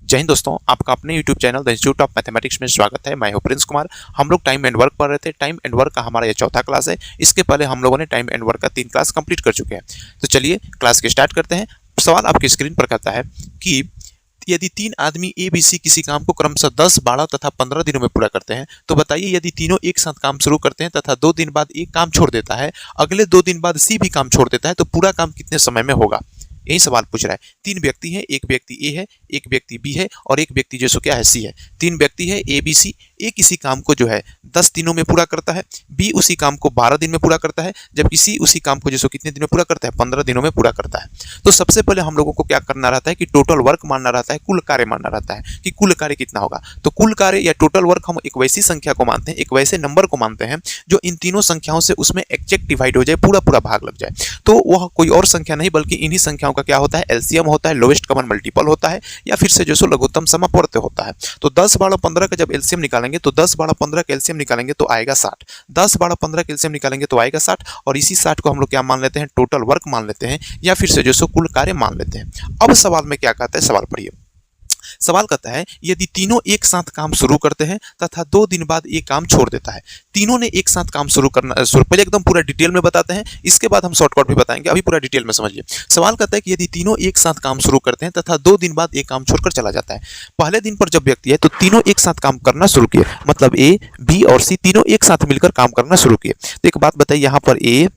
जय हिंद दोस्तों, आपका अपने YouTube channel the institute of mathematics में स्वागत है। मैं हूं प्रिंस कुमार। हम लोग टाइम एंड वर्क पढ़ रहे थे। टाइम एंड वर्क का हमारा ये चौथा क्लास है। इसके पहले हम लोगों ने टाइम एंड वर्क का 3 क्लास कंप्लीट कर चुके हैं। तो चलिए क्लास के स्टार्ट करते हैं। सवाल आपकी स्क्रीन पर कहता है कि यदि 3 आदमी ABC किसी काम को क्रमशः 10, 12 तथा 15 दिनों में पूरा करते हैं तो बताइए यदि तीनों एक साथ काम शुरू करते हैं तथा 2 दिन बाद एक काम छोड़ देता है, अगले 2 दिन बाद C भी काम छोड़ देता है तो पूरा काम कितने समय में होगा। यही सवाल पूछ रहा है। 3 व्यक्ति हैं, एक व्यक्ति A है, एक व्यक्ति B है और एक व्यक्ति जो सो क्या है C है। 3 व्यक्ति है ABC। A किसी काम को जो है 10 दिनों में पूरा करता है, B उसी काम को 12 दिन में पूरा करता है, जबकि C उसी काम को जो सो कितने दिन में पूरा करता है, 15 दिनों में पूरा करता है। तो सबसे पहले हम लोगों को क्या करना रहता है कि टोटल वर्क मानना रहता है, कुल कार्य मानना रहता है कि कुल कार्य कितना होगा। तो कुल कार्य या टोटल वर्क हम एक वैसी संख्या को मानते हैं, एक वैसे नंबर को मानते हैं जो इन तीनों संख्याओं से उसमें एग्जैक्ट डिवाइड हो जाए, पूरा पूरा भाग लग जाए। तो वह कोई और संख्या नहीं बल्कि इन्हीं संख्याओं का क्या होता है, एलसीएम होता है, लोएस्ट कॉमन मल्टीपल होता है या फिर से जो सो लघुत्तम समापवर्त्य होता है। तो 10, 12, 15 का जब एलसीएम निकालेंगे तो 10, 12, 15 का एलसीएम निकालेंगे तो आएगा 60। 10, 12, 15 का एलसीएम निकालेंगे तो आएगा 60 और इसी 60 को हम लोग क्या मान लेते हैं, टोटल वर्क मान लेते हैं या फिर से जो सो कुल कार्य मान लेते हैं। अब सवाल में क्या कहता है, सवाल पढ़िए। सवाल कहता है यदि तीनों एक साथ काम शुरू करते हैं तथा 2 दिन बाद एक काम छोड़ देता है। तीनों ने एक साथ काम शुरू करना, पहले एकदम पूरा डिटेल में बताते हैं, इसके बाद हम शॉर्टकट भी बताएंगे। अभी पूरा डिटेल में समझिए। सवाल कहता है कि यदि तीनों एक साथ काम शुरू करते हैं तथा 2 दिन बाद एक काम छोड़कर चला जाता है। पहले दिन पर जब व्यक्ति है तो तीनों एक साथ काम करना शुरू किए, मतलब A, B और C तीनों एक साथ मिलकर काम करना शुरू किए। तो एक बात बताइए, यहाँ पर A,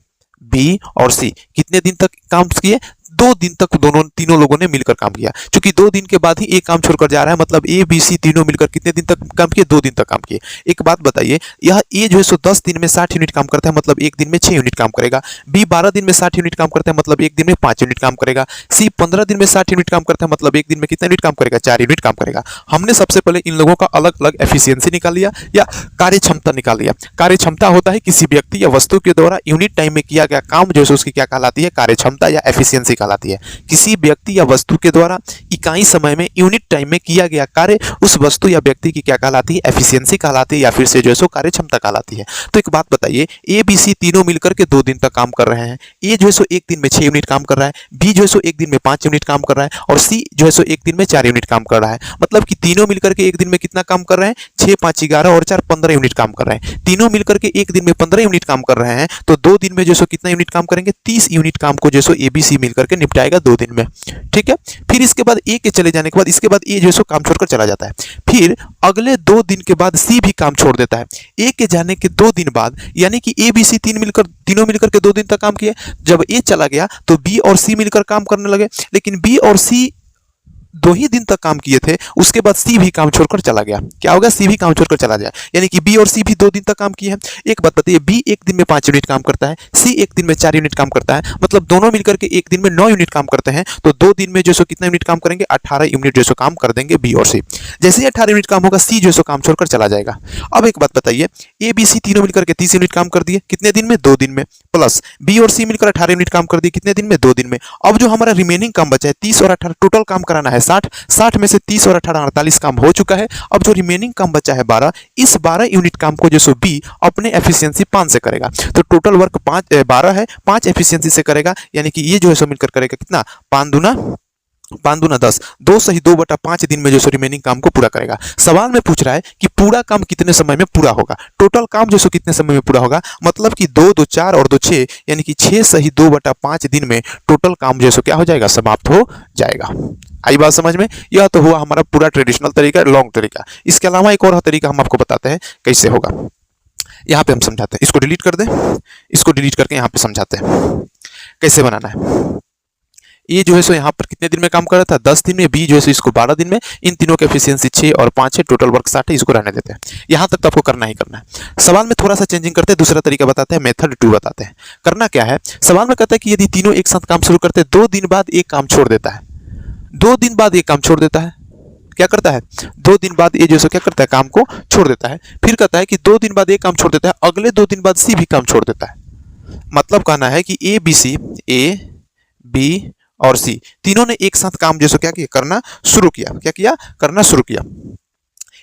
B और C कितने दिन तक काम किए, 2 दिन तक तीनों लोगों ने मिलकर काम किया। क्योंकि 2 दिन के बाद ही एक काम छोड़कर जा रहा है, मतलब A, B, C तीनों मिलकर कितने दिन तक काम किए, 2 दिन तक काम किए। एक बात बताइए, यह A जो है सो 10 दिन में 60 यूनिट काम करता है, मतलब एक दिन में 6 यूनिट काम करेगा। B 12 दिन में 60 यूनिट काम करता है, मतलब एक दिन में 5 यूनिट काम करेगा। C 15 दिन में 60 यूनिट काम करता है, मतलब एक दिन में कितना यूनिट काम करेगा, 4 यूनिट काम करेगा। हमने सबसे पहले इन लोगों का अलग अलग एफिशिएंसी निकाल लिया या कार्य क्षमता निकाल लिया। कार्य क्षमता होता है किसी व्यक्ति या वस्तु के द्वारा यूनिट टाइम में किया गया काम जो है उसकी क्या कहलाती है, कार्य क्षमता या एफिशिएंसी कहलाती है। किसी व्यक्ति या वस्तु के द्वारा इकाई समय में यूनिट टाइम में किया गया कार्य उस वस्तु या व्यक्ति की क्या कहलाती है, एफिशिएंसी कहलाती है या फिर से जो है सो कार्य क्षमता कहलाती है। तो एक बात बताइए, A, B, C तीनों मिलकर के 2 दिन तक काम कर रहे हैं। A जो है सो एक दिन में 6 यूनिट काम कर रहा है, B जो है सो एक दिन में 5 यूनिट काम कर रहा है और C जो है सो एक दिन में 4 यूनिट काम कर रहा है। मतलब कि तीनों मिलकर के एक दिन में कितना काम कर रहे हैं, 6, 5, 11 और 4 15 यूनिट काम कर रहे हैं। तीनों मिलकर के एक दिन में 15 यूनिट काम कर रहे हैं तो 2 दिन में जो सो कितना यूनिट काम करेंगे, 30 यूनिट काम को जो सो A, B, C मिलकर के निपटाएगा 2 दिन में। ठीक है। फिर इसके बाद A के चले जाने के बाद इसके बाद A जो है सो काम छोड़कर चला जाता है। फिर अगले 2 दिन के बाद C भी काम छोड़ देता है। A के जाने के 2 दिन बाद, यानी कि A, B, C तीनों मिलकर के 2 दिन तक काम किए। जब A चला गया तो B और C मिलकर काम करने लगे, लेकिन B और C 2 ही दिन तक काम किए थे। उसके बाद C भी काम छोड़कर चला गया। क्या होगा, C भी काम छोड़कर चला गया, यानी कि B और C भी 2 दिन तक काम किए हैं। एक बात बताइए, B एक दिन में 5 यूनिट काम करता है, C एक दिन में 4 यूनिट काम करता है, मतलब दोनों मिलकर के एक दिन में 9 यूनिट काम करते हैं। तो 2 दिन में जो सो कितना यूनिट काम करेंगे, 18 यूनिट जो सो काम कर देंगे B और C। जैसे ही 18 यूनिट काम होगा C जो सो काम छोड़कर चला जाएगा। अब एक बात बताइए, A, B, C तीनों मिलकर के 30 यूनिट काम कर दिए, कितने दिन में, 2 दिन में, प्लस B और C मिलकर 18 यूनिट काम कर दिए, कितने दिन में, 2 दिन में। अब जो हमारा रिमेनिंग काम बचा है 30 और 18 टोटल काम कराना है 60 में से 30 और 18 48 काम हो चुका है। अब जो रिमेनिंग काम बचा है 12, इस 12 यूनिट काम को जो सो B अपने एफिशिएंसी 5 से करेगा। तो टोटल वर्क 12 है, 5 एफिशिएंसी से करेगा, यानी कि ये जो है सो मिलकर करेगा कितना, 5 दूना 10, 2 सही 2/5 दिन में जो सो रिमेनिंग काम को पूरा करेगा। सवाल में पूछ रहा है कि पूरा काम कितने समय में पूरा होगा, टोटल काम जो सो कितने समय में पूरा होगा, मतलब कि 2, 2, 4 और 2, 6, यानी कि 6 सही 2/5 दिन में टोटल काम जो सो क्या हो जाएगा, समाप्त हो जाएगा। आई बात समझ में। यह तो हुआ हमारा पूरा ट्रेडिशनल तरीका, लॉन्ग तरीका। इसके अलावा एक और तरीका हम आपको बताते हैं कैसे होगा। यहाँ पे हम समझाते हैं, इसको डिलीट कर दें, इसको डिलीट करके यहाँ पे समझाते हैं कैसे बनाना है। ये जो है सो यहाँ पर कितने दिन में काम कर रहा था, 10 दिन में। B जो है सो इसको 12 दिन में। इन तीनों के एफिशिएंसी 6 और 5 है, टोटल वर्क 60 है, इसको रहने देते हैं। यहाँ तक तो आपको करना ही करना है। सवाल में थोड़ा सा चेंजिंग करते हैं, दूसरा तरीका बताते हैं, मेथड 2 बताते हैं। करना क्या है, सवाल में कहता है कि यदि तीनों एक साथ काम शुरू करते हैं, 2 दिन बाद एक काम छोड़ देता है। 2 दिन बाद एक काम छोड़ देता है, क्या करता है, 2 दिन बाद ये जो सो क्या करता है, काम को छोड़ देता है। फिर कहता है कि 2 दिन बाद एक काम छोड़ देता है, अगले 2 दिन बाद C भी काम छोड़ देता है। मतलब कहना है कि A, B और C तीनों ने एक साथ काम जैसे क्या किया, करना शुरू किया। क्या किया, करना शुरू किया।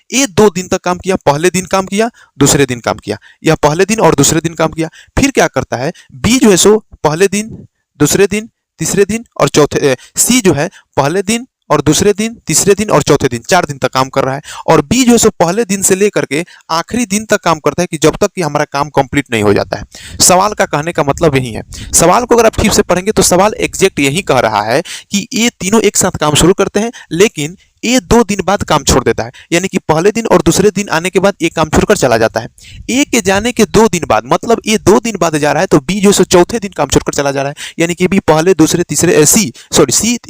A 2 दिन तक काम किया, पहले दिन काम किया, दूसरे दिन काम किया, या पहले दिन और दूसरे दिन काम किया। फिर क्या करता है, B जो है सो पहले दिन, दूसरे दिन, तीसरे दिन और चौथे, C जो है पहले दिन और दूसरे दिन, तीसरे दिन और चौथे दिन, 4 दिन तक काम कर रहा है। और बी जो है सो पहले दिन से लेकर के आखिरी दिन तक काम करता है कि जब तक कि हमारा काम कंप्लीट नहीं हो जाता है। सवाल का कहने का मतलब यही है। सवाल को अगर आप ठीक से पढ़ेंगे तो सवाल एग्जैक्ट यही कह रहा है कि ये तीनों एक साथ काम शुरू करते हैं, लेकिन ये 2 दिन बाद काम छोड़ देता है। यानी कि पहले दिन और दूसरे दिन आने के बाद ये काम छोड़कर चला जाता है। ए के जाने के 2 दिन बाद, मतलब ये 2 दिन बाद जा रहा है, तो बी जो है चौथे दिन काम छोड़कर चला जा रहा है। यानी कि बी पहले दूसरे तीसरे सी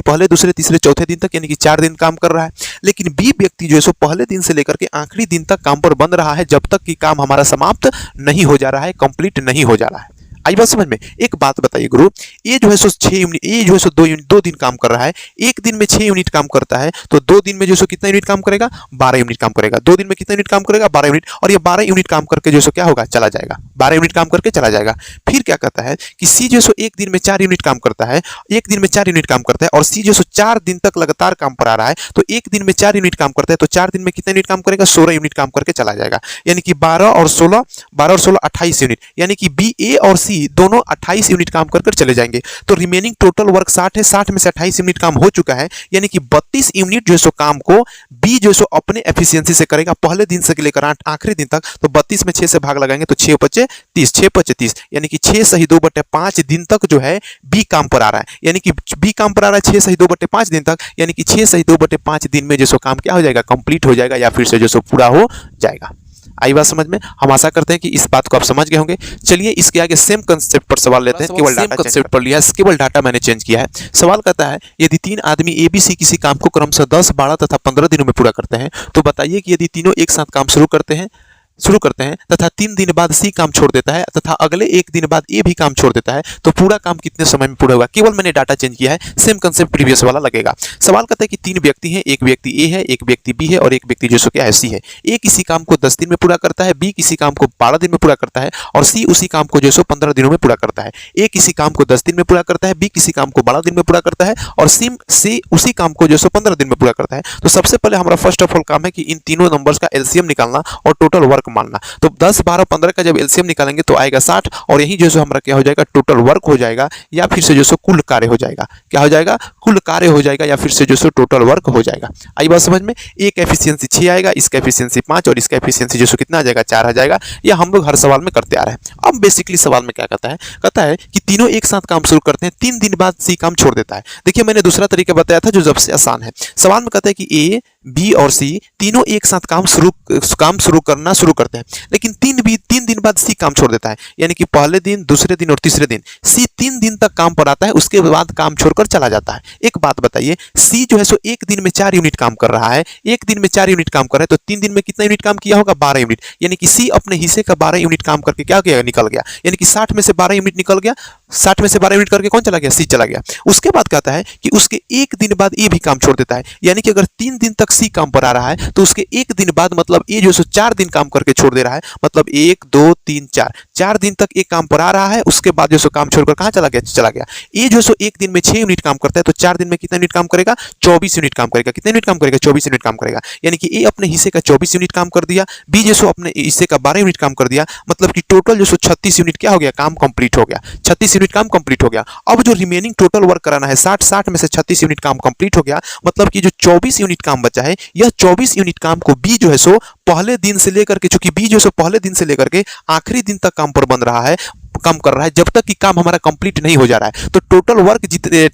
पहले दूसरे तीसरे चौथे दिन तक, यानी कि 4 दिन काम कर रहा है। लेकिन बी व्यक्ति जो है पहले दिन से लेकर के आखिरी दिन तक काम पर बंद रहा है, जब तक कि काम हमारा समाप्त नहीं हो जा रहा है, कंप्लीट नहीं हो जा रहा है। आई बात समझ में? एक बात बताइए गुरु, ये जो है सो 6 यूनिट, ये जो है सो 2 दिन काम कर रहा है, एक दिन में 6 यूनिट काम करता है, तो 2 दिन में जो है सो कितना यूनिट काम करेगा? 12 यूनिट काम करेगा। 2 दिन में कितना यूनिट काम करेगा? 12 यूनिट। और ये 12 यूनिट काम करके जो है सो क्या होगा? चला जाएगा। 12 यूनिट काम करके चला जाएगा। फिर क्या कहता है कि सी जो है सो एक दिन में 4 यूनिट काम करता है, एक दिन में 4 यूनिट काम करता है, और सी जो है सो 4 दिन तक लगातार काम पर आ रहा है, तो एक दिन में 4 यूनिट काम करता है, तो 4 दिन में कितना यूनिट काम करेगा? 16 यूनिट काम करके चला जाएगा। यानी कि 12 और 16 28 यूनिट, यानी कि बी, ए और सी दोनों 28 यूनिट काम कर चले जाएंगे। तो रिमेनिंग टोटल वर्क 60 है, 60 में से 28 यूनिट काम हो चुका है, यानी कि 32 यूनिट जो है सो काम को बी जो है सो अपने एफिशिएंसी से करेगा पहले दिन से लेकर आखिरी दिन तक। तो 32 में 6 से भाग लगाएंगे तो 6 पचे 30, 6 पचे 30, यानी कि 6 सही 2/5 दिन तक जो है बी काम पर आ रहा है। यानी कि बी काम पर आ रहा है 6 सही 2/5 दिन तक, यानी कि 6 सही 2/5 दिन में जो सो काम क्या हो जाएगा? कंप्लीट हो जाएगा, या फिर से जो सो पूरा हो जाएगा। आई बात समझ में? हम आशा करते हैं कि इस बात को आप समझ गए होंगे। चलिए इसके आगे सेम कंसेप्ट पर सवाल लेते हैं। केवल डाटा कंसेप्ट पर लिया है, केवल डाटा मैंने चेंज किया है। सवाल कहता है यदि 3 आदमी एबीसी किसी काम को क्रमशः 10, 12 तथा 15 दिनों में पूरा करते हैं, तो बताइए कि यदि तीनों एक साथ काम शुरू करते हैं तथा 3 दिन बाद सी काम छोड़ देता है तथा अगले 1 दिन बाद ए भी काम छोड़ देता है, तो पूरा काम कितने समय में पूरा होगा? केवल मैंने डाटा चेंज किया है, सेम कंसेप्ट प्रीवियस वाला लगेगा। सवाल कहता है कि 3 व्यक्ति हैं, एक व्यक्ति ए है, एक व्यक्ति बी है और एक व्यक्ति जो सो क्या है? सी है। ए किसी काम को 10 दिन में पूरा करता है, बी किसी काम को 12 दिन में पूरा करता है और सी उसी काम को जो सो 15 दिनों में पूरा करता है। ए किसी काम को 10 दिन में पूरा करता है, बी किसी काम को 12 दिन में पूरा करता है और सी उसी काम को जो सो 15 दिन में पूरा करता है। तो सबसे पहले हमारा फर्स्ट ऑफ ऑल काम है कि इन तीनों नंबर्स का एलसीएम निकालना और टोटल वर्क मानना। तो 10, 12, 15 का जब एलसीएम निकालेंगे तो आएगा 60, और यही जो सो हमारा क्या हो जाएगा? टोटल वर्क हो जाएगा, या फिर से जो सो कुल कार्य हो जाएगा। क्या हो जाएगा? कुल कार्य हो जाएगा, या फिर से जो सो टोटल वर्क हो जाएगा। आई बात समझ में? एक एफिशिएंसी 6 आएगा, इसका एफिशिएंसी 5 और इसका एफिशिएंसी जो सो कितना आ जाएगा? 4 आ जाएगा। यह हम लोग हर सवाल में करते आ रहे हैं। अब बेसिकली सवाल में क्या कहता है कि तीनों एक साथ काम शुरू करते हैं, 3 दिन बाद सी काम छोड़ देता है। देखिए मैंने दूसरा तरीका बताया था जो सबसे आसान है। सवाल में कहता है कि ए, बी और सी तीनों एक साथ काम शुरू करना शुरू करते हैं, लेकिन 3 दिन बाद सी काम छोड़ देता है। यानी कि पहले दिन, दूसरे दिन और तीसरे दिन सी 3 दिन तक काम पर आता है, उसके बाद काम छोड़कर चला जाता है। एक बात बताइए, सी जो है सो एक दिन में 4 यूनिट काम कर रहा है, एक दिन में 4 यूनिट काम कर रहा है, तो 3 दिन में कितना यूनिट काम किया होगा? 12 यूनिट। यानी कि सी अपने हिस्से का 12 यूनिट काम करके क्या किया? निकल गया। यानी कि 60 में से 12 यूनिट निकल गया, 60 में से 12 यूनिट करके कौन चला गया? सी चला गया। उसके बाद कहता है कि उसके एक दिन बाद ए भी काम छोड़ देता है। यानी कि अगर 3 दिन तक सी काम पर आ रहा है तो उसके एक दिन बाद मतलब ए जो सो 4 दिन काम करके छोड़ दे रहा है। मतलब 1, 2, 3, 4 दिन तक एक काम पर आ रहा है, उसके बाद जो सो काम छोड़कर कहां चला गया? ए जो सो एक दिन में 6 यूनिट काम करता है, तो 4 दिन में कितना यूनिट काम करेगा? 24 यूनिट काम करेगा। कितने यूनिट काम करेगा? 24 यूनिट काम करेगा। यानी कि ए अपने हिस्से का 24 यूनिट काम कर दिया, बी जो सो अपने हिस्से का 12 यूनिट काम कर दिया, मतलब कि टोटल जो सो 36 यूनिट क्या हो गया? काम कंप्लीट हो गया। 36 यूनिट काम कंप्लीट हो गया। अब जो रिमेनिंग टोटल वर्क कराना है 60 में से 36 यूनिट काम कंप्लीट हो गया, मतलब कि जो 24 यूनिट काम बचा है, यह 24 यूनिट काम को बी जो है सो पहले दिन से लेकर के, चूंकि बी जो सो पहले दिन से लेकर के आखिरी दिन तक काम पर बन रहा है, काम कर रहा है, जब तक कि काम हमारा कंप्लीट नहीं हो जा रहा है। तो टोटल वर्क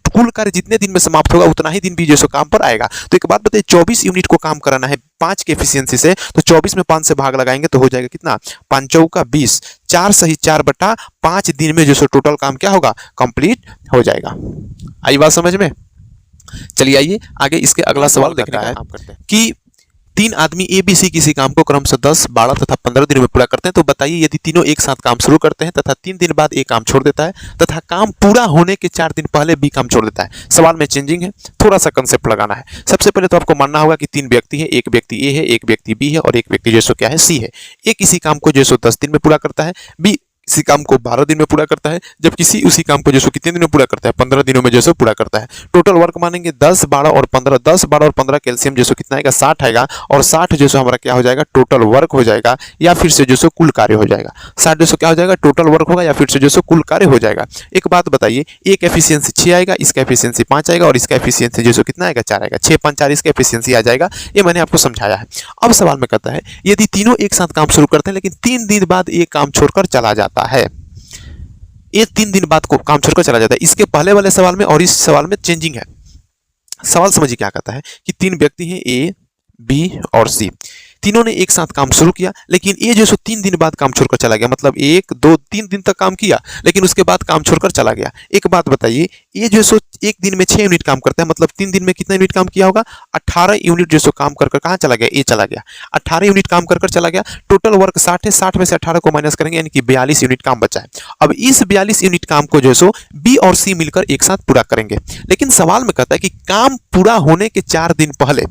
कुल कार्य जितने दिन में समाप्त होगा उतना ही दिन भी जो सो काम पर आएगा। तो एक बात बताइए, 24 यूनिट को काम कराना है 5 के एफिशिएंसी से, तो 24 में 5 से भाग लगाएंगे तो हो जाएगा कितना? 5 चौका 20, 4 सही 4/5 दिन में जो सो टोटल काम क्या होगा? कंप्लीट हो जाएगा। आई बात समझ में? चलिए आइए आगे इसके अगला सवाल देखना है कि 3 आदमी ए बी सी किसी काम को क्रमशः 10, 12 तथा 15 दिनों में पूरा करते हैं, तो बताइए यदि तीनों एक साथ काम शुरू करते हैं तथा 3 दिन बाद ए काम छोड़ देता है तथा काम पूरा होने के 4 दिन पहले बी काम छोड़ देता है। सवाल में चेंजिंग है, थोड़ा सा कंसेप्ट लगाना है। सबसे पहले तो आपको मानना होगा कि 3 व्यक्ति है, एक व्यक्ति ए है, एक व्यक्ति बी है और एक व्यक्ति जो सो क्या है? सी है। ए किसी काम को जो सो 10 दिन में पूरा करता है, बी किसी काम को 12 दिन में पूरा करता है, जब किसी उसी काम को जो सो कितने दिन में पूरा करता है, 15 दिनों में जो सो पूरा करता है। टोटल वर्क मानेंगे 10, 12 और 15, 10, 12 और 15 कैल्शियम जो सो कितना आएगा, 60 आएगा, और 60 जो सो हमारा क्या हो जाएगा, टोटल वर्क हो जाएगा, या फिर से जो सो कुल कार्य हो जाएगा। 60 जो सो क्या हो जाएगा, टोटल वर्क होगा, या फिर से जो सो कुल कार्य हो जाएगा। एक बात बताइए, एक एफिशिएंसी 6 आएगा, इसका एफिशिएंसी 5 आएगा, और इसका एफिशिएंसी जो सो कितना आएगा, 4 आएगा। 6, 5, 4 इसका एफिशिएंसी आ जाएगा। ये मैंने आपको समझाया है। अब सवाल में कहता है, यदि तीनों एक साथ काम शुरू करते हैं लेकिन 3 दिन बाद एक काम छोड़कर चला जाता है, ये 3 दिन बाद को काम छोड़कर चला जाता है। इसके पहले वाले सवाल में और इस सवाल में चेंजिंग है। सवाल समझिए क्या कहता है कि 3 व्यक्ति हैं, ए, बी और सी। तीनों ने एक साथ काम शुरू किया, लेकिन ये जो सो 3 दिन बाद काम छोड़कर चला गया। मतलब 1, 2, 3 दिन तक काम किया, लेकिन उसके बाद काम छोड़कर चला गया। एक बात बताइए, ये जो सो एक दिन में 6 यूनिट काम करता है, मतलब 3 दिन में कितना यूनिट काम किया होगा, 18 यूनिट जो सो काम कर कहाँ चला गया, ये चला गया। 18 यूनिट काम कर चला गया। टोटल वर्क 60 है, 60 में से 18 को माइनस करेंगे, यानी कि 42 यूनिट काम बचा है। अब इस 42 यूनिट काम को जो सो बी और सी मिलकर एक साथ पूरा करेंगे। लेकिन सवाल में कहता है कि काम पूरा होने के 4 दिन पहले,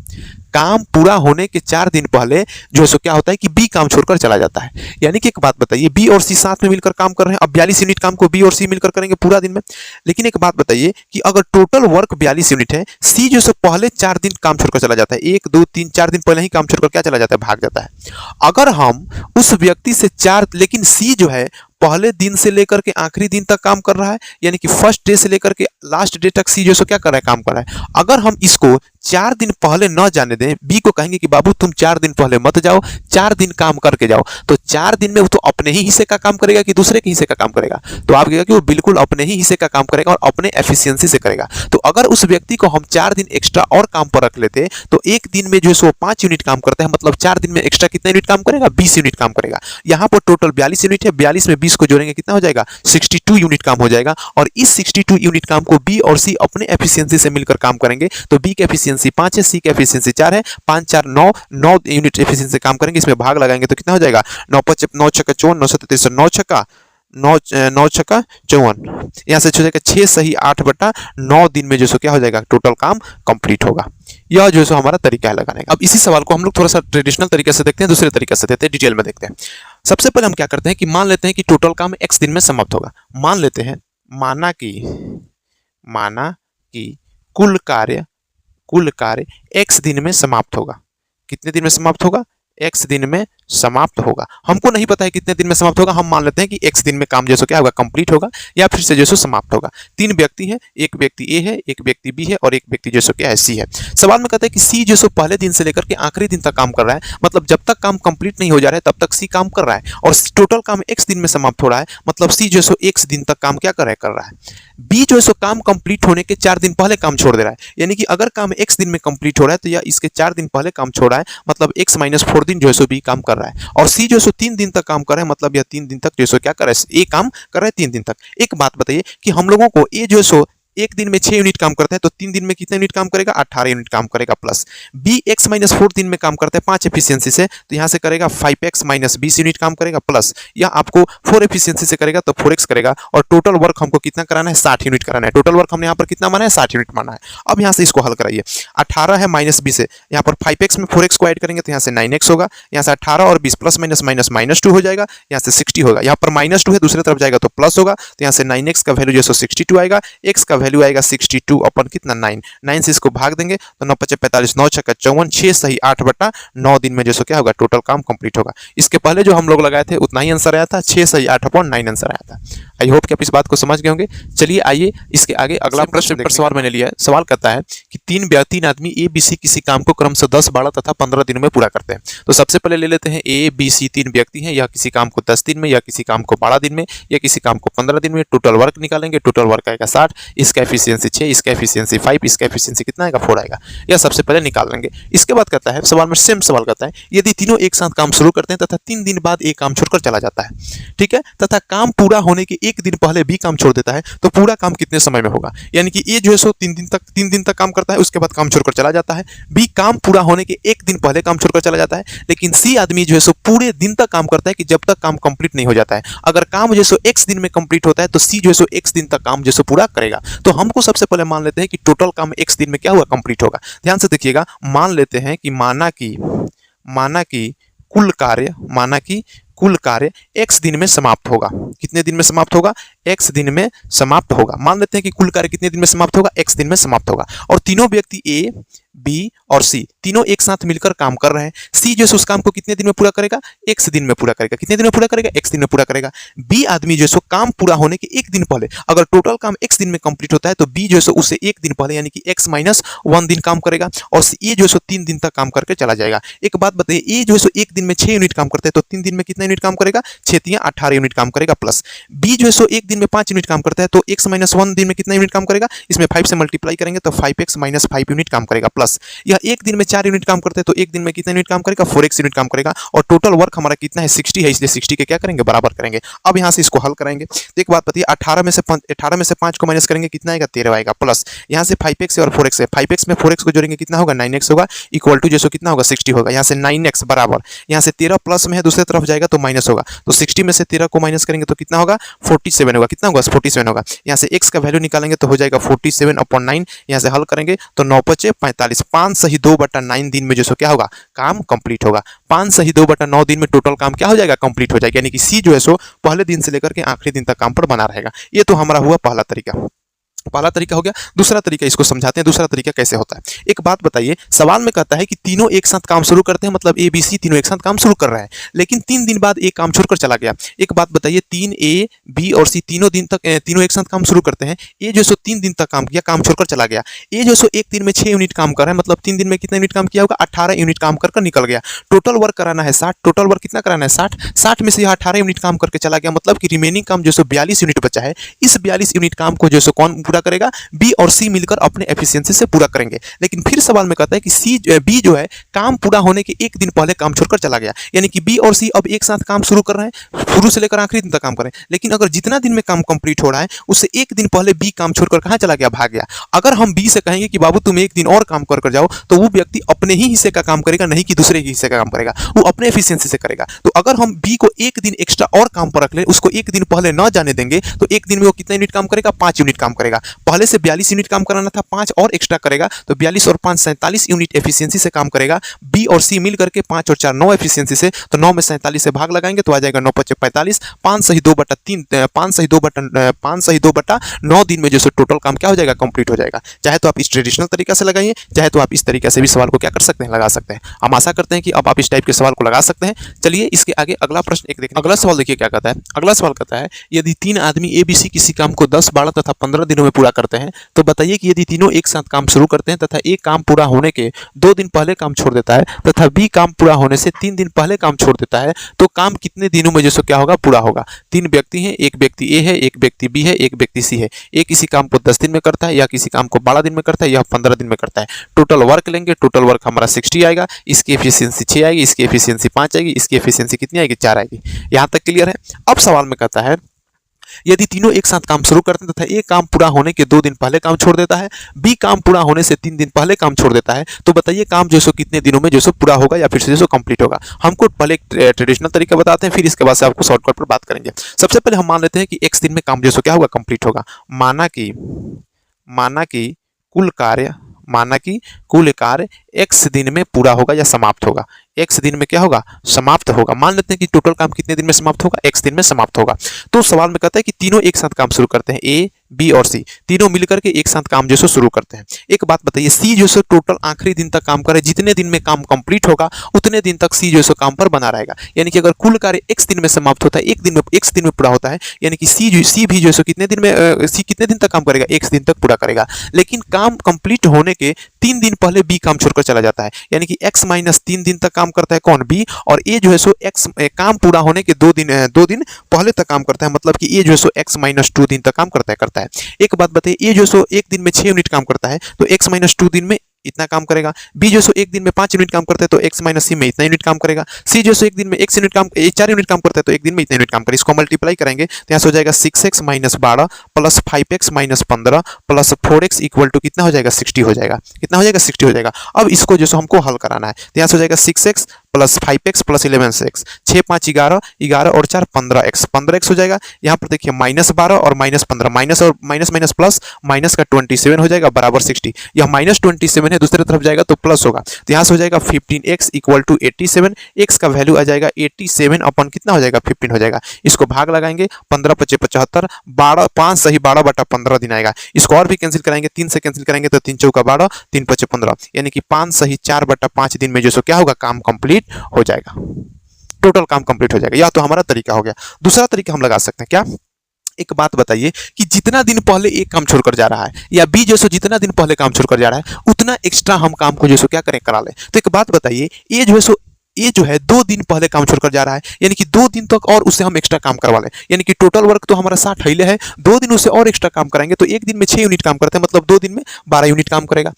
काम पूरा होने के 4 दिन पहले जो सो क्या होता है कि बी काम छोड़कर चला जाता है। यानी कि एक बात बताइए, बी और सी साथ में मिलकर काम कर रहे हैं। अब 42 यूनिट काम को बी और सी मिलकर करेंगे पूरा दिन में। लेकिन एक बात बताइए कि अगर टोटल वर्क 42 यूनिट है, सी जो सो पहले 4 दिन काम छोड़कर चला जाता है, 1, 2, 3, 4 दिन पहले ही काम छोड़कर क्या चला जाता है, भाग जाता है। अगर हम उस व्यक्ति से 4, लेकिन सी जो है पहले दिन से लेकर के आखिरी दिन तक काम कर रहा है, यानी कि फर्स्ट डे से लेकर के लास्ट डे तक सी जो सो क्या कर रहा है, काम कर रहा है। अगर हम इसको 4 दिन पहले न जाने दें, बी को कहेंगे कि बाबू तुम 4 दिन पहले मत जाओ, 4 दिन काम करके जाओ, तो 4 दिन में वो तो अपने ही हिस्से का काम करेगा कि दूसरे के हिस्से का काम करेगा, तो आप कहेगा कि वो बिल्कुल अपने ही हिस्से का काम करेगा और अपने एफिशिएंसी से करेगा। तो अगर उस व्यक्ति को हम 4 दिन एक्स्ट्रा और काम पर रख लेते, तो एक दिन में जो है सो 5 यूनिट काम करता है, मतलब 4 दिन में एक्स्ट्रा कितना यूनिट काम करेगा, 20 यूनिट काम करेगा। यहाँ पर टोटल 42 यूनिट है, 42 में 20 को जोड़ेंगे कितना हो जाएगा, 62 यूनिट काम हो जाएगा। और इस 62 यूनिट काम को बी और सी अपने एफिशिएंसी से मिलकर काम करेंगे। तो बी की एफिशिएंसी 5 है, सी की एफिशिएंसी 4 है, 5, 4, 9 यूनिट एफिशिएंसी से काम करेंगे। इसमें भाग लगाएंगे तो कितना हो जाएगा, 9, 5, 9 छक्का 54, 9 37, 9 छक्का 9 छक्का 54, यहाँ से हो जाएगा 6 सही 8/9 दिन में जो सो क्या हो जाएगा, टोटल काम कंप्लीट होगा। यह जो सो हमारा तरीका है लगाने का। अब इसी सवाल को हम लोग थोड़ा सा ट्रेडिशनल तरीके से देखते हैं, दूसरे तरीके से देखते हैं, डिटेल में देखते हैं। सबसे पहले हम क्या करते हैं कि मान लेते हैं कि टोटल काम x दिन में समाप्त होगा। मान लेते हैं, माना कि कुल कार्य x दिन में समाप्त होगा। कितने दिन में समाप्त होगा, x दिन में समाप्त होगा। हमको नहीं पता है कितने दिन में समाप्त होगा, हम मान लेते हैं कि x दिन में काम जैसे क्या होगा, कंप्लीट होगा, या फिर से जैसे समाप्त होगा। 3 व्यक्ति हैं, एक व्यक्ति ए है, एक व्यक्ति बी है और एक व्यक्ति जैसे क्या है, सी है। सवाल में कहता है कि सी जैसे पहले दिन से लेकर के आखिरी दिन तक काम कर रहा है, मतलब जब तक काम कंप्लीट नहीं हो जा रहा है तब तक सी काम कर रहा है, और टोटल काम x दिन में समाप्त हो रहा है, मतलब सी जो सो x दिन तक काम क्या कर रहा है। बी जो सो काम कंप्लीट होने के 4 दिन पहले काम छोड़ दे रहा है, यानी कि अगर काम x दिन में कंप्लीट हो रहा है तो यह इसके 4 दिन पहले काम छोड़ रहा है, मतलब x - 4 दिन जो सो बी काम कर रहा है। और सी जो सो 3 दिन तक काम कर रहा है, मतलब यह 3 दिन तक जो सो क्या कर रहा है, ए काम कर रहा है 3 दिन तक। एक बात बताइए कि हम लोगों को ए जो सो एक दिन में 6 यूनिट काम करता है, तो 3 दिन में कितने यूनिट काम करेगा, 18 यूनिट काम करेगा। प्लस बी x - 4 दिन में काम करता है 5 एफिशिएंसी से, तो यहाँ से करेगा 5x - 20 यूनिट काम करेगा। प्लस यह आपको 4 एफिशिएंसी से करेगा तो 4x करेगा, और टोटल वर्क हमको कितना कराना है, 60 यूनिट कराना है। टोटल वर्क हमने यहाँ पर कितना माना है, 60 यूनिट माना है। अब यहाँ से इसको हल कराइए, 18 है -20 है, यहाँ पर 5x में 4x को ऐड करेंगे तो यहाँ से 9x होगा, यहाँ से 18 और 20 प्लस माइनस -2 हो जाएगा, यहाँ से 60 होगा। यहाँ पर -2 है, दूसरी तरफ जाएगा तो प्लस होगा, तो यहाँ से 9x का वैल्यू जो सो 62 आएगा, x का वैल्यू आएगा 62 अपन कितना 9 से इसको भाग देंगे तो 9 × 5 = 45, 9 × 6 = 54, 6 सही 8/9 दिन में जो सो क्या होगा, टोटल काम कंप्लीट होगा। इसके पहले जो हम लोग लगाए थे उतना ही आंसर आया था, 6 सही 8/9 आंसर आया था। आई होप कि आप इस बात को समझ गए होंगे। चलिए आइए इसके आगे अगला प्रश्न पर सवाल मैंने लिया है। सवाल कहता है कि 3 आदमी ए बी सी किसी काम को क्रमशः 10, 12 तथा 15 दिनों में पूरा करते हैं। तो सबसे पहले ले लेते हैं ए बी सी 3 व्यक्ति हैं, या किसी काम को 10 दिन में, या किसी काम को 12 दिन में, या किसी काम को 15 दिन में। टोटल वर्क निकालेंगे, टोटल वर्क आएगा 60, इसका एफिशिएंसी 6, इसका एफिशिएंसी 5, इसका एफिशिएंसी कितना आएगा, 4 आएगा। यह सबसे पहले निकाल लेंगे। इसके बाद कहता है सवाल में सेम सवाल कहता है, यदि तीनों एक साथ काम शुरू करते हैं तथा 3 दिन बाद एक काम छोड़कर चला जाता है, ठीक है, तथा काम पूरा होने के 1 दिन पहले भी काम छोड़ देता है, तो पूरा काम कितने समय में होगा। यानी कि ये जो है सो 3 दिन तक काम करता है, उसके बाद काम छोड़कर चला जाता है। बी काम पूरा होने के 1 दिन पहले काम छोड़कर चला जाता है, लेकिन सी आदमी जो है सो पूरे दिन तक काम करता है कि जब तक काम कंप्लीट नहीं हो जाता है। अगर काम जो है सो x दिन में कंप्लीट होता है तो सी जो है सो x दिन तक काम जो है सो पूरा करेगा। तो हमको सबसे पहले मान लेते हैं कि टोटल काम x दिन में क्या हुआ, कंप्लीट होगा। ध्यान से देखिएगा, मान लेते हैं कि माना कि कुल कार्य x दिन में समाप्त होगा। कितने दिन में समाप्त होगा? x दिन में समाप्त होगा। मान लेते हैं कि कुल कार्य कितने दिन में समाप्त होगा? x दिन में समाप्त होगा। और तीनों व्यक्ति A, B और C तीनों एक साथ मिलकर काम कर रहे हैं। C जो है उस काम को कितने दिन में पूरा करेगा? x दिन में पूरा करेगा। कितने दिन में पूरा करेगा? x दिन में पूरा करेगा। B आदमी जो है काम पूरा होने के एक दिन पहले, अगर टोटल काम x दिन में कंप्लीट होता है तो B जो है उससे एक दिन पहले यानी कि x माइनस 1 दिन काम करेगा और A जो है 3 दिन तक काम करके चला जाएगा। एक बात बताइए, A जो है एक दिन में 6 यूनिट काम करता है तो 3 दिन में कितना यूनिट काम करेगा? 6 × 18 यूनिट काम करेगा। प्लस B जो है एक दिन में 5 यूनिट काम करता है तो x माइनस 1 दिन में कितना यूनिट काम करेगा? इसमें 5 से मल्टीप्लाई करेंगे तो 5x माइनस 5 यूनिट काम करेगा। प्लस यह एक दिन में 4 यूनिट काम करते हैं तो एक दिन में कितना यूनिट काम करेगा? 4x यूनिट काम करेगा। और टोटल वर्क हमारा कितना है? 60 है, इसलिए 60 के क्या करेंगे? बराबर करेंगे। अब यहाँ से इसको हल करेंगे तो एक बात बताइए, 18 में से 5 को माइनस करेंगे कितना आएगा? 13 आएगा। प्लस यहाँ से 5x और 4x है, 5x में 4x को जोड़ेंगे कितना होगा? 9x होगा, इक्वल टू जैसे कितना होगा? 60 होगा। यहाँ से 9x बराबर, यहाँ से 13 प्लस में है, दूसरी तरफ जाएगा तो माइनस होगा, तो 60 में से 13 को माइनस करेंगे तो कितना होगा? 47 होगा। कितना होगा? 47 होगा। यहाँ से x का वैल्यू निकालेंगे तो हो जाएगा 47/9। यहाँ से हल करेंगे तो 9 × 5 = 45, 5 सही 2/9 दिन में जो क्या होगा? काम कंप्लीट होगा। 5 सही 2/9 दिन में टोटल काम क्या हो जाएगा? कंप्लीट हो जाएगा। यानी कि C जो है सो पहले दिन से लेकर के आखिरी दिन तक काम पर बना रहेगा। ये तो हमारा हुआ पहला तरीका हो गया। दूसरा तरीका इसको समझाते हैं, दूसरा तरीका कैसे होता है। एक बात बताइए, सवाल में कहता है कि तीनों एक साथ काम शुरू करते हैं, मतलब A, B, C तीनों एक साथ काम शुरू कर रहे हैं, लेकिन 3 दिन बाद A काम छोड़कर चला गया। एक बात बताइए, 3A, B और C तीनों एक साथ काम शुरू करते हैं। A जो है 3 दिन तक काम किया, काम छोड़कर चला गया। A जो है एक दिन में 6 यूनिट काम कर रहा है, मतलब 3 दिन में कितना यूनिट काम किया होगा? 18 यूनिट काम कर निकल गया। टोटल वर्क कराना है 60, टोटल वर्क कितना कराना है? 60 में से यह 18 यूनिट काम करके चला गया, मतलब कि रिमेनिंग काम जो 42 यूनिट बचा है। इस 42 यूनिट काम को जो कौन पूरा करेगा? B और C मिलकर अपने एफिशिएंसी से पूरा करेंगे। लेकिन फिर सवाल में कहता है कि B जो है काम पूरा होने के एक दिन पहले काम छोड़कर चला गया, यानी कि B और C अब एक साथ काम शुरू कर रहे हैं, शुरू से लेकर आखिरी दिन तक काम कर रहे हैं। लेकिन अगर जितना दिन में काम कंप्लीट हो रहा है उससे एक दिन पहले B काम छोड़कर कहाँ चला गया? भाग गया। अगर हम B से कहेंगे कि बाबू तुम एक दिन और काम कर जाओ, तो वो व्यक्ति अपने ही हिस्से का काम करेगा, नहीं कि दूसरे के हिस्से का काम करेगा, वो अपने एफिशिएंसी से करेगा। तो अगर हम B को एक दिन एक्स्ट्रा और काम पर रख लें, उसको एक दिन पहले न जाने देंगे, तो एक दिन में वो कितना यूनिट काम करेगा? 5 यूनिट काम करेगा। पहले से 42 यूनिट काम कराना था, 5 और एक्स्ट्रा करेगा तो 42 और 5 47 यूनिट एफिशिएंसी से काम करेगा। B और C मिल करके 5 और 4 9 एफिशिएंसी से, तो 9 में 47 से भाग लगाएंगे तो आ जाएगा 9 × 5 = 45, 5 सही 2/3, 5 सही 2/9 दिन में जो टोटल काम क्या हो जाएगा? कंप्लीट हो जाएगा। चाहे तो आप इस ट्रेडिशनल तरीका से लगाइए, चाहे तो आप इस तरीके से भी सवाल को क्या कर सकते हैं? लगा सकते हैं। हम आशा करते हैं कि अब आप इस टाइप के सवाल को लगा सकते हैं। चलिए इसके आगे अगला प्रश्न एक देखिए। अगला सवाल देखिए क्या कहता है। अगला सवाल कहता है, यदि 3 आदमी A, B, C किसी काम को 10, 12 तथा 15 दिनों में पूरा करते हैं, तो बताइए कि यदि तीनों एक साथ काम शुरू करते हैं तथा A काम पूरा होने के 2 दिन पहले काम छोड़ देता है तथा B काम पूरा होने से 3 दिन पहले काम छोड़ देता है, तो काम कितने दिनों में जो क्या होगा? पूरा होगा। 3 व्यक्ति हैं, एक व्यक्ति A है, एक व्यक्ति B है, एक व्यक्ति C है। A किसी काम को 10 दिन में करता है, या किसी काम को 12 दिन में करता है, या 15 दिन में करता है। टोटल वर्क लेंगे, टोटल वर्क हमारा 60 आएगा, इसकी एफिशिएंसी 6 आएगी, इसकी एफिशिएंसी 5 आएगी, इसकी एफिशिएंसी कितनी आएगी? 4 आएगी। यहाँ तक क्लियर है। अब सवाल में कहता है, यदि तीनों एक साथ काम शुरू करते हैं तथा A काम पूरा होने के 2 दिन पहले काम छोड़ देता है, B काम पूरा होने से 3 दिन पहले काम छोड़ देता है, तो बताइए काम जो कितने दिनों में जो पूरा होगा या फिर से जो कंप्लीट होगा। हमको पहले एक ट्रेडिशनल तरीका बताते हैं, फिर इसके बाद से आपको शॉर्टकट पर बात करेंगे। सबसे पहले हम मान लेते हैं कि x दिन में काम जो क्या होगा? कंप्लीट होगा। माना कि कुल कार्य x दिन में पूरा होगा या समाप्त होगा। x दिन में क्या होगा? समाप्त होगा। मान लेते हैं कि टोटल काम कितने दिन में समाप्त होगा? x दिन में समाप्त होगा। तो सवाल में कहता है कि तीनों एक साथ काम शुरू करते हैं, A, B और C तीनों मिलकर के एक साथ काम जो शुरू करते हैं। एक बात बताइए, C जो टोटल आखिरी दिन तक काम करे, जितने दिन में काम कंप्लीट होगा उतने दिन तक C जो काम पर बना रहेगा। यानी कि अगर कुल कार्य x दिन में समाप्त होता है, x दिन में पूरा होता है, यानी कि C भी जो कितने दिन में C कितने दिन तक काम करेगा? x दिन तक पूरा करेगा। लेकिन काम कंप्लीट होने के 3 दिन पहले B काम छोड़कर चला जाता है, यानी कि x माइनस 3 दिन तक काम करता है कौन? B। और A जो है x काम पूरा होने के 2 दिन पहले तक काम करता है, मतलब कि A जो है x माइनस 2 दिन तक काम करता है। एक बात बताइए, A जो एक दिन में 6 यूनिट काम करता है तो x माइनस 2 दिन में इतना काम करेगा। B जो एक दिन में 5 यूनिट काम करता है तो x माइनस C में इतना यूनिट काम करेगा। C जो एक दिन में 4 यूनिट काम करता है तो एक दिन में इतना यूनिट काम करेगा। इसको मल्टीप्लाई करेंगे तो यहाँ से हो जाएगा 6x minus 12 plus 5x minus 15 plus 4x equal to कितना हो जाएगा? 60 हो जाएगा। कितना हो जाएगा? 60 हो जाएगा। अब इसको जो हमको हल कराना है तो यहाँ से हो जाएगा 6x plus 5x plus 11x, 6 5 11, 11 और 4 15x, 15x हो जाएगा। यहाँ पर देखिए -12 और -15, माइनस और माइनस माइनस प्लस, माइनस का 27 हो जाएगा बराबर 60। यह -27 है, दूसरी तरफ जाएगा तो प्लस होगा, तो यहाँ से हो जाएगा 15x इक्वल टू 87। x का वैल्यू आ जाएगा 87 अपन कितना हो जाएगा 15 हो जाएगा। इसको भाग लगाएंगे, 15 5 75, 12 5 सही 12/15 दिन आएगा। इसको और भी कैंसिल कराएंगे, 3 से कैंसिल करेंगे तो 3 चौका 12, 3 5 15, यानी कि 5 सही 4/5 दिन में जो सो क्या होगा काम कंप्लीट हो जाएगा, टोटल काम कंप्लीट हो जाएगा। या तो हमारा तरीका हो गया। दूसरा तरीका हम लगा सकते हैं क्या, एक बात बताइए कि जितना दिन पहले एक काम छोड़कर जा रहा है या बी जो सो जितना दिन पहले काम छोड़कर जा रहा है उतना एक्स्ट्रा हम काम को जो सो क्या करें करा लें। तो एक बात बताइए, ये जो है 2 दिन पहले काम छोड़कर जा रहा है, यानी कि 2 दिन तक और उससे हम एक्स्ट्रा काम करवा लें, यानी कि टोटल वर्क तो हमारा 60 हिले है, 2 दिन उससे और एक्स्ट्रा काम कराएंगे तो एक दिन में 6 यूनिट काम करते हैं, मतलब 2 दिन में 12 यूनिट काम करेगा।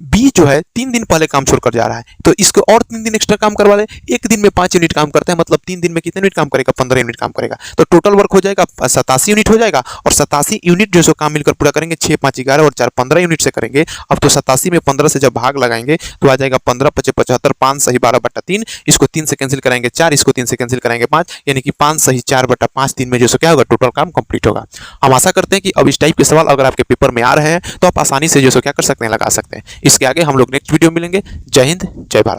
बी जो है 3 दिन पहले काम छोड़कर जा रहा है तो इसको और 3 दिन एक्स्ट्रा काम करवा ले, एक दिन में 5 यूनिट काम करते हैं, मतलब 3 दिन में कितने यूनिट काम करेगा 15 यूनिट काम करेगा। तो टोटल वर्क हो जाएगा 87 यूनिट हो जाएगा, और 87 यूनिट जो सो काम मिलकर पूरा करेंगे 6 5 11 और 4 15 यूनिट से करेंगे। अब तो 87 में 15 से जब भाग लगाएंगे तो आ जाएगा 15 5 75, 5 सही 12/3, इसको 3 से कैंसिल कराएंगे 4, इसको 3 से कैंसिल कराएंगे 5, यानी कि 5 सही 4/5 दिन में जो सो क्या होगा टोटल काम कंप्लीट होगा। हम आशा करते हैं कि अब इस टाइप के सवाल अगर आपके पेपर में आ रहे हैं तो आप आसानी से जो सो क्या कर सकते हैं लगा सकते हैं। इसके आगे हम लोग नेक्स्ट वीडियो मिलेंगे। जय हिंद, जय भारत।